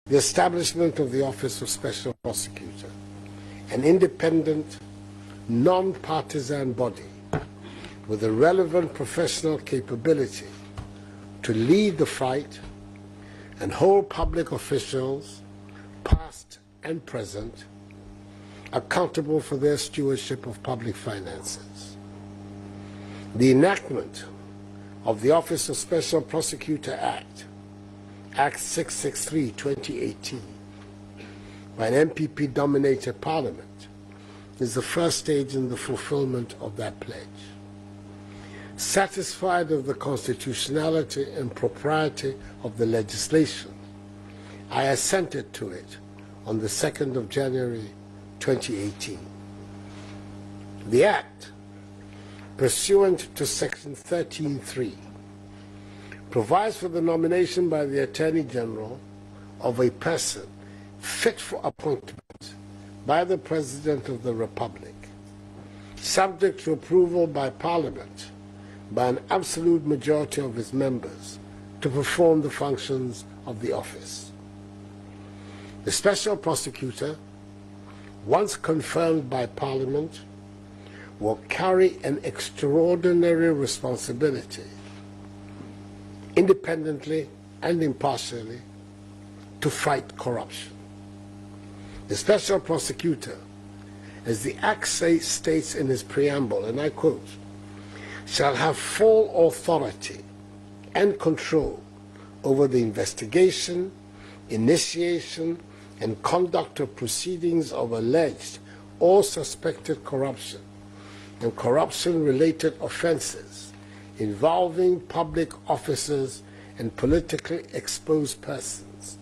the establishment of the Office of Special Prosecutor, an independent, non-partisan body with the relevant professional capability to lead the fight and hold public officials, past and present, accountable for their stewardship of public finances. The enactment of the Office of Special Prosecutor Act, Act 663/2018, by an MPP-dominated Parliament, is the first stage in the fulfillment of that pledge. Satisfied of the constitutionality and propriety of the legislation, I assented to it on the 2nd of January 2018. The Act, pursuant to Section 13(3), provides for the nomination by the Attorney General of a person fit for appointment by the President of the Republic, subject to approval by Parliament by an absolute majority of its members, to perform the functions of the office. The Special Prosecutor, once confirmed by Parliament, will carry an extraordinary responsibility, independently and impartially, to fight corruption. The Special Prosecutor, as the Act states in its preamble, and I quote, shall have full authority and control over the investigation, initiation, and conduct of proceedings of alleged or suspected corruption and corruption-related offenses involving public officers and politically exposed persons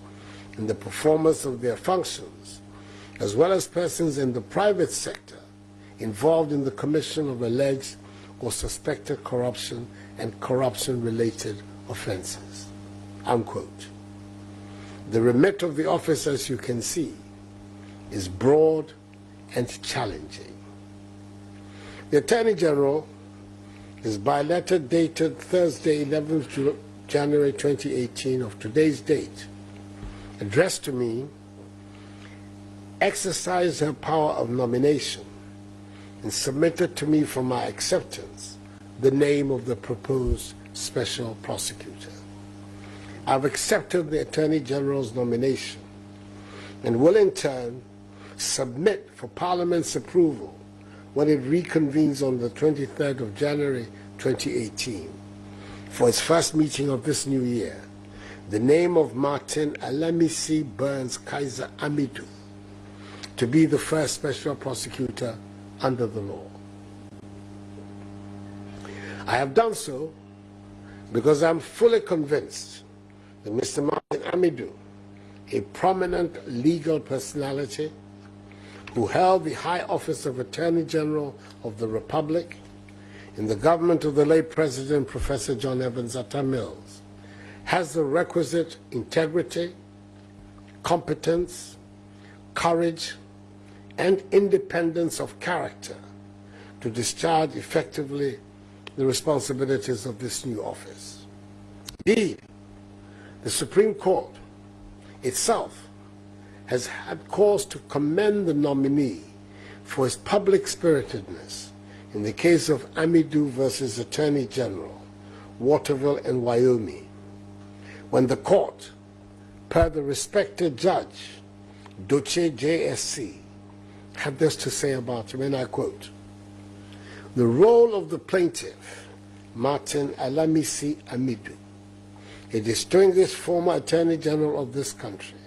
in the performance of their functions, as well as persons in the private sector involved in the commission of alleged or suspected corruption and corruption-related offenses." Unquote. The remit of the office, as you can see, is broad and challenging. The Attorney General is by letter dated Thursday, 11th January 2018, of today's date, addressed to me, exercised her power of nomination and submitted to me for my acceptance the name of the proposed Special Prosecutor. I've accepted the Attorney General's nomination and will in turn submit for Parliament's approval when it reconvenes on the 23rd of January 2018 for its first meeting of this new year, the name of Martin Alamisi Burns Kaiser Amidu to be the first Special Prosecutor under the law. I have done so because I am fully convinced that Mr. Martin Amidu, a prominent legal personality who held the high office of Attorney General of the Republic in the government of the late President Professor John Evans Atta Mills, has the requisite integrity, competence, courage, and independence of character to discharge effectively the responsibilities of this new office. Indeed, the Supreme Court itself has had cause to commend the nominee for his public spiritedness in the case of Amidu versus Attorney General, Waterville and Wyoming, when the court, per the respected judge, Doche JSC, had this to say about him, and I quote, "The role of the plaintiff, Martin Alamisi Amidu, a distinguished former Attorney General of this country,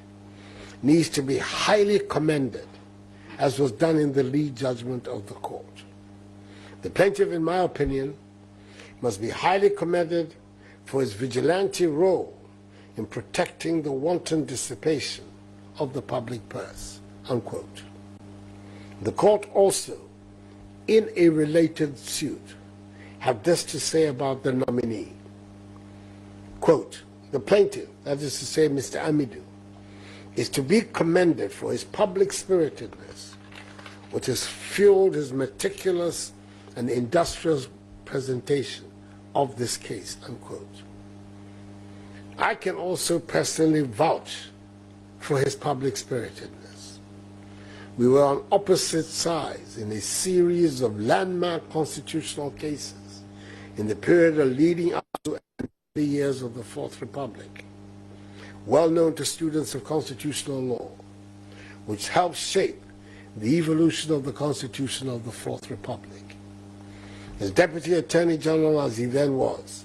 needs to be highly commended, as was done in the lead judgment of the court. The plaintiff, in my opinion, must be highly commended for his vigilante role in protecting the wanton dissipation of the public purse." Unquote. The court also, in a related suit, had this to say about the nominee. Quote, "The plaintiff, that is to say Mr. Amidu, is to be commended for his public spiritedness, which has fueled his meticulous and industrious presentation of this case." Unquote. I can also personally vouch for his public-spiritedness. We were on opposite sides in a series of landmark constitutional cases in the period leading up to the years of the Fourth Republic, well known to students of constitutional law, which helped shape the evolution of the Constitution of the Fourth Republic. As Deputy Attorney General, as he then was,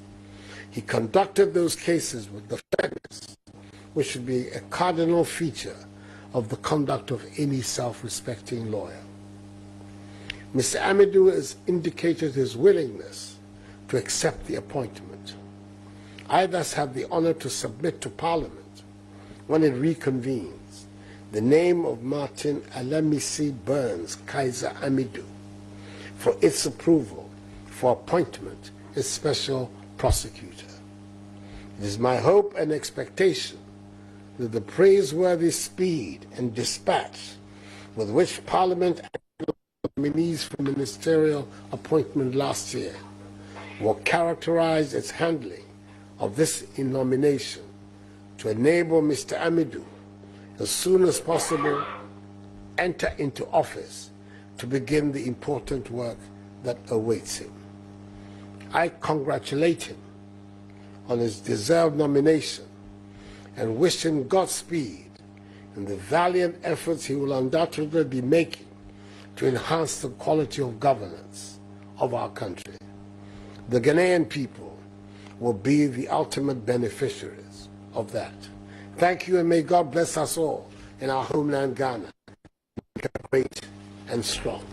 he conducted those cases with the fairness which should be a cardinal feature of the conduct of any self-respecting lawyer. Mr. Amidu has indicated his willingness to accept the appointment. I thus have the honor to submit to Parliament, when it reconvenes, the name of Martin Alamisi Burns Kaiser Amidu for its approval for appointment as Special Prosecutor. It is my hope and expectation that the praiseworthy speed and dispatch with which Parliament acted on nominees for ministerial appointment last year will characterize its handling of this nomination to enable Mr. Amidu as soon as possible enter into office to begin the important work that awaits him. I congratulate him on his deserved nomination and wish him Godspeed in the valiant efforts he will undoubtedly be making to enhance the quality of governance of our country. The Ghanaian people will be the ultimate beneficiaries of that. Thank you, and may God bless us all in our homeland Ghana, great and strong.